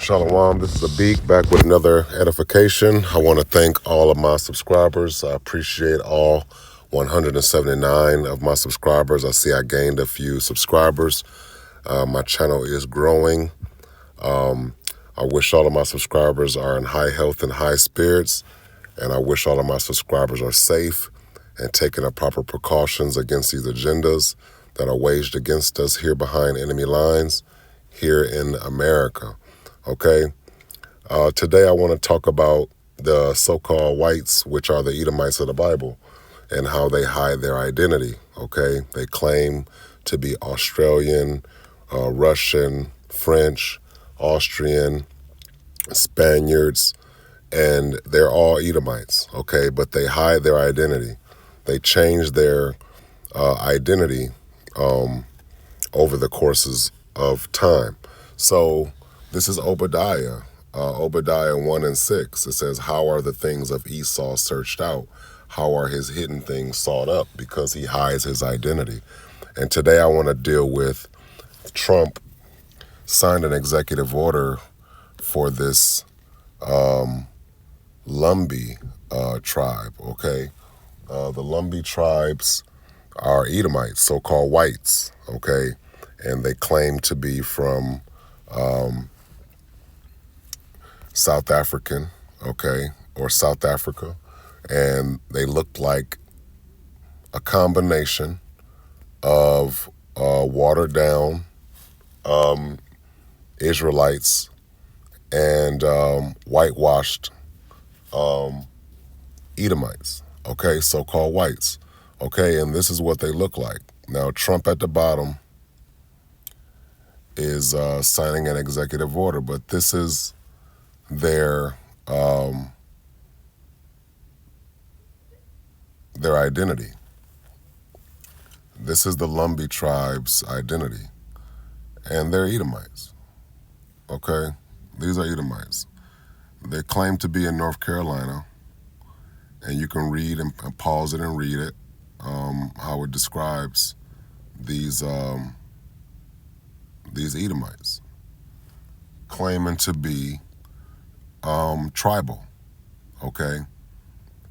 Shalom, this is Abik back with another edification. I want to thank all of my subscribers. I appreciate all 179 of my subscribers. I see I gained a few subscribers. My channel is growing. I wish all of my subscribers are in high health and high spirits. And I wish all of my subscribers are safe and taking the proper precautions against these agendas that are waged against us here behind enemy lines here in America. Okay, today I want to talk about the so-called whites, which are the Edomites of the Bible, and how they hide their identity. Okay, they claim to be Australian, Russian, French, Austrian, Spaniards, and they're all Edomites. Okay, but they hide their identity. They change their identity over the courses of time. So this is Obadiah, Obadiah 1 and 6. It says, how are the things of Esau searched out? How are his hidden things sought up? Because he hides his identity. And today I want to deal with Trump signed an executive order for this LUMBEE tribe, okay? The LUMBEE tribes are Edomites, so-called whites, okay? And they claim to be from South African, okay, or South Africa, and they look like a combination of watered down Israelites and whitewashed Edomites, okay, so-called whites, okay, and this is what they look like. Now, Trump at the bottom is signing an executive order, but this is their identity. This is the LUMBEE tribe's identity, and they're Edomites, okay? These are Edomites. They claim to be in North Carolina, and you can read and pause it and read it, how it describes these Edomites, claiming to be tribal, okay?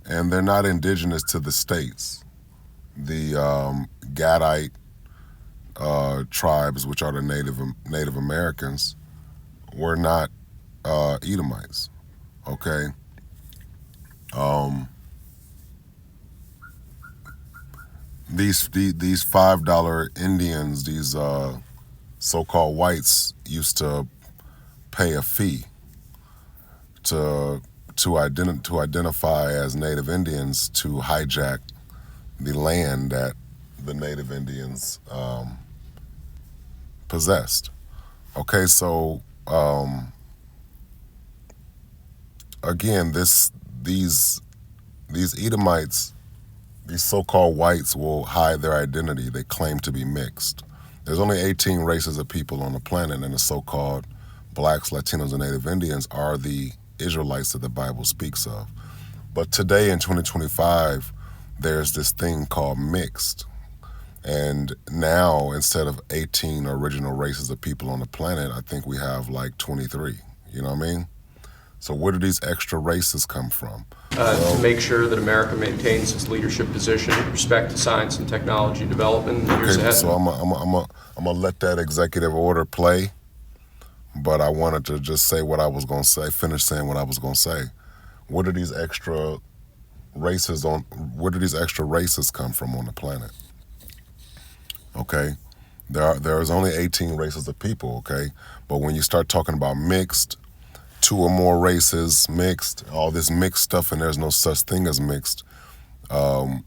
And they're not indigenous to the states. The Gadite tribes, which are the Native Americans, were not Edomites, okay? These $5 Indians, these so-called whites, used to pay a fee to identify as Native Indians, to hijack the land that the Native Indians possessed. Okay, so again, these Edomites, these so-called whites, will hide their identity. They claim to be mixed. There's only 18 races of people on the planet, and the so-called blacks, Latinos, and Native Indians are the Israelites that the Bible speaks of. But today in 2025, there's this thing called mixed. And now, instead of 18 original races of people on the planet, I think we have like 23. You know what I mean? So where do these extra races come from? To make sure that America maintains its leadership position with respect to science and technology development in the years ahead. So I'm gonna let that executive order play, but I wanted to just say what I was gonna say, finish saying what I was gonna say. Where do these extra races come from on the planet? Okay, there is only 18 races of people, okay? But when you start talking about mixed, 2 or more races, mixed, all this mixed stuff, and there's no such thing as mixed. The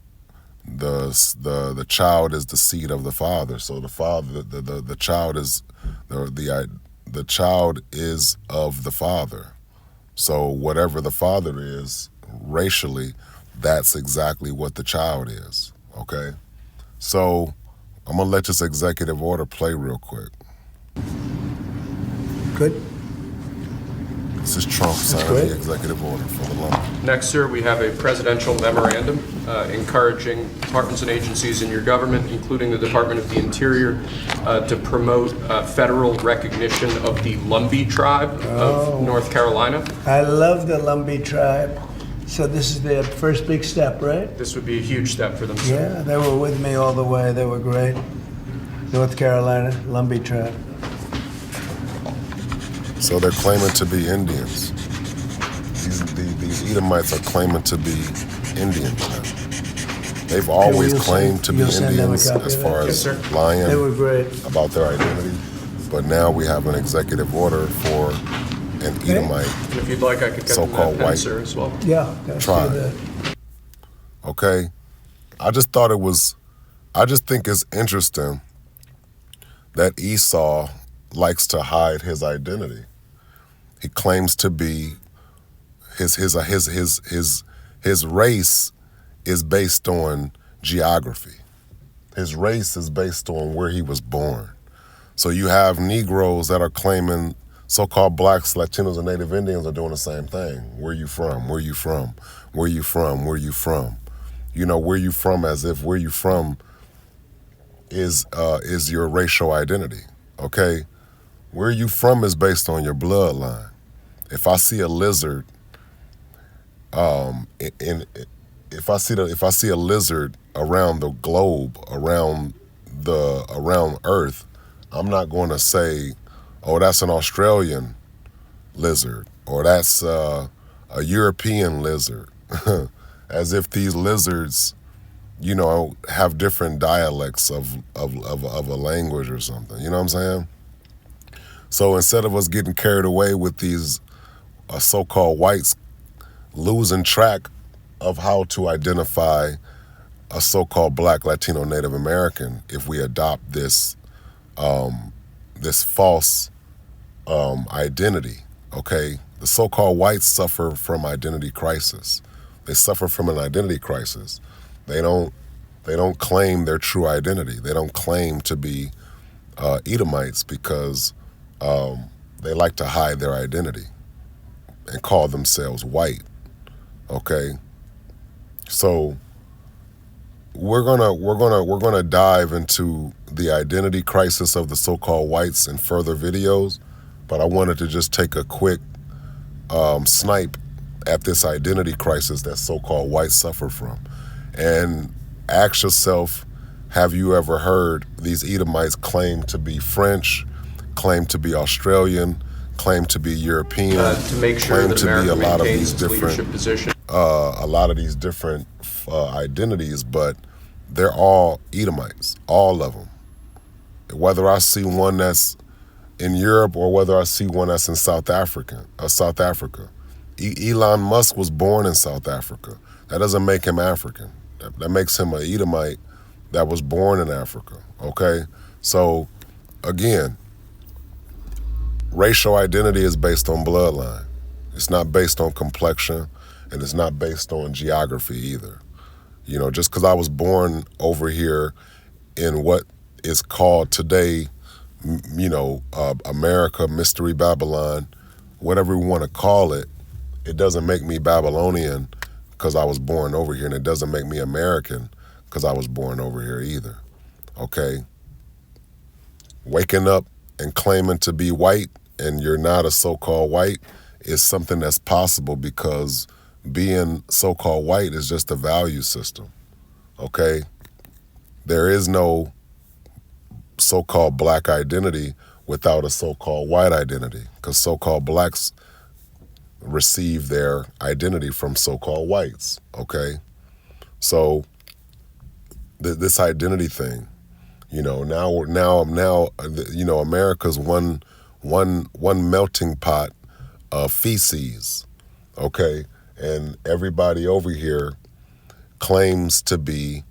child is the seed of the father. So the child is the child is of the father. So whatever the father is racially, that's exactly what the child is. Okay, so I'm gonna let this executive order play real quick. Good. This is Trump signing the executive order for the LUMBEE. Next, sir, we have a presidential memorandum encouraging departments and agencies in your government, including the Department of the Interior, to promote federal recognition of the LUMBEE tribe of North Carolina. I love the LUMBEE tribe. So this is their first big step, right? This would be a huge step for them, sir. Yeah, they were with me all the way. They were great. North Carolina, LUMBEE tribe. So they're claiming to be Indians. These Edomites are claiming to be Indians now. They've always claimed to be Indians as far as lying They were great. about their identity. But now we have an executive order for an Edomite And if you'd like, I could get them so-called that pen, white sir, as well. Yeah, gotta see tribe. that. Okay? I just think it's interesting that Esau likes to hide his identity. He claims to be his race is based on geography. His race is based on where he was born. So you have Negroes that are claiming, so-called blacks, Latinos, and Native Indians are doing the same thing. Where you from? Where you from? Where you from? Where you from? You know, where you from, as if where you from is your racial identity. Okay? Where you from is based on your bloodline. If I see a lizard, if I see a lizard around the globe, around Earth, I'm not going to say, "Oh, that's an Australian lizard," or "That's a European lizard," as if these lizards, you know, have different dialects of a language or something. You know what I'm saying? So instead of us getting carried away with these so-called whites losing track of how to identify a so-called black, Latino, Native American, if we adopt this false identity, okay? The so-called whites suffer from identity crisis. They suffer from an identity crisis. They don't claim their true identity. They don't claim to be Edomites because they like to hide their identity and call themselves white. Okay, so we're gonna dive into the identity crisis of the so-called whites in further videos, but I wanted to just take a quick snipe at this identity crisis that so-called whites suffer from, and ask yourself: have you ever heard these Edomites claim to be French, claim to be Australian, claim to be European, to make sure that America maintains its leadership position? A lot of these different identities, but they're all Edomites, all of them. Whether I see one that's in Europe or whether I see one that's in South Africa. Elon Musk was born in South Africa. That doesn't make him African. That makes him an Edomite that was born in Africa, okay? So, again, racial identity is based on bloodline. It's not based on complexion, and it's not based on geography either. You know, just because I was born over here in what is called today, you know, America, Mystery Babylon, whatever we want to call it, it doesn't make me Babylonian because I was born over here, and it doesn't make me American because I was born over here either, okay? Waking up and claiming to be white and you're not a so-called white is something that's possible because being so-called white is just a value system, okay? There is no so-called black identity without a so-called white identity because so-called blacks receive their identity from so-called whites, okay? So this identity thing, you know, now, you know, America's one melting pot of feces, okay? And everybody over here claims to be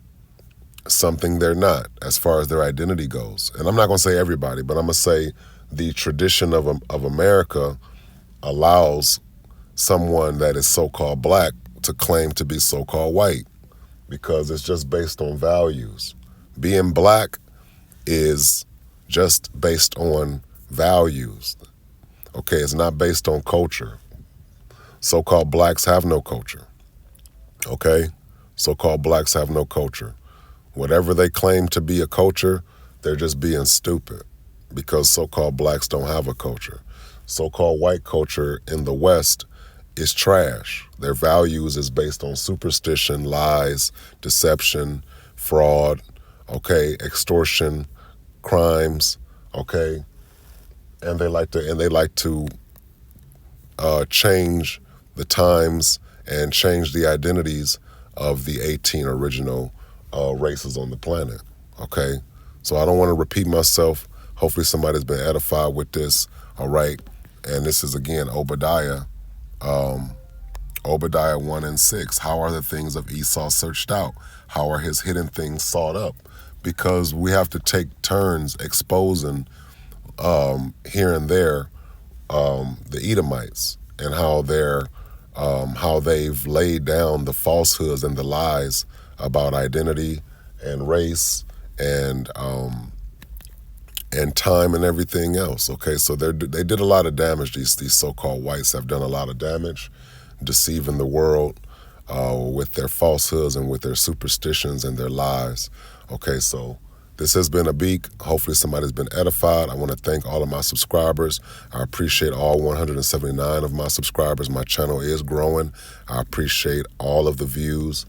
something they're not as far as their identity goes. And I'm not gonna say everybody, but I'm gonna say the tradition of America allows someone that is so-called black to claim to be so-called white because it's just based on values. Being black is just based on values, okay? It's not based on culture. So-called blacks have no culture, okay? So-called blacks have no culture. Whatever they claim to be a culture, they're just being stupid because so-called blacks don't have a culture. So-called white culture in the West is trash. Their values is based on superstition, lies, deception, fraud, okay, extortion, crimes, okay, and they like to change the times and change the identities of the 18 original races on the planet, okay? So I don't want to repeat myself. Hopefully somebody's been edified with this, all right? And this is, again, Obadiah, Obadiah 1 and 6. How are the things of Esau searched out? How are his hidden things sought up? Because we have to take turns exposing here and there the Edomites and how they've laid down the falsehoods and the lies about identity and race and time and everything else. Okay, so they did a lot of damage. These so-called whites have done a lot of damage, deceiving the world with their falsehoods and with their superstitions and their lies. Okay, so this has been Abik. Hopefully somebody's been edified. I want to thank all of my subscribers. I appreciate all 179 of my subscribers. My channel is growing. I appreciate all of the views.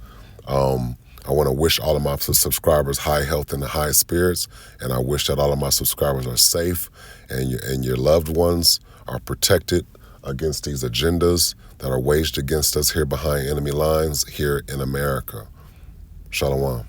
I want to wish all of my subscribers high health and high spirits, and I wish that all of my subscribers are safe and your loved ones are protected against these agendas that are waged against us here behind enemy lines here in America. Shalom.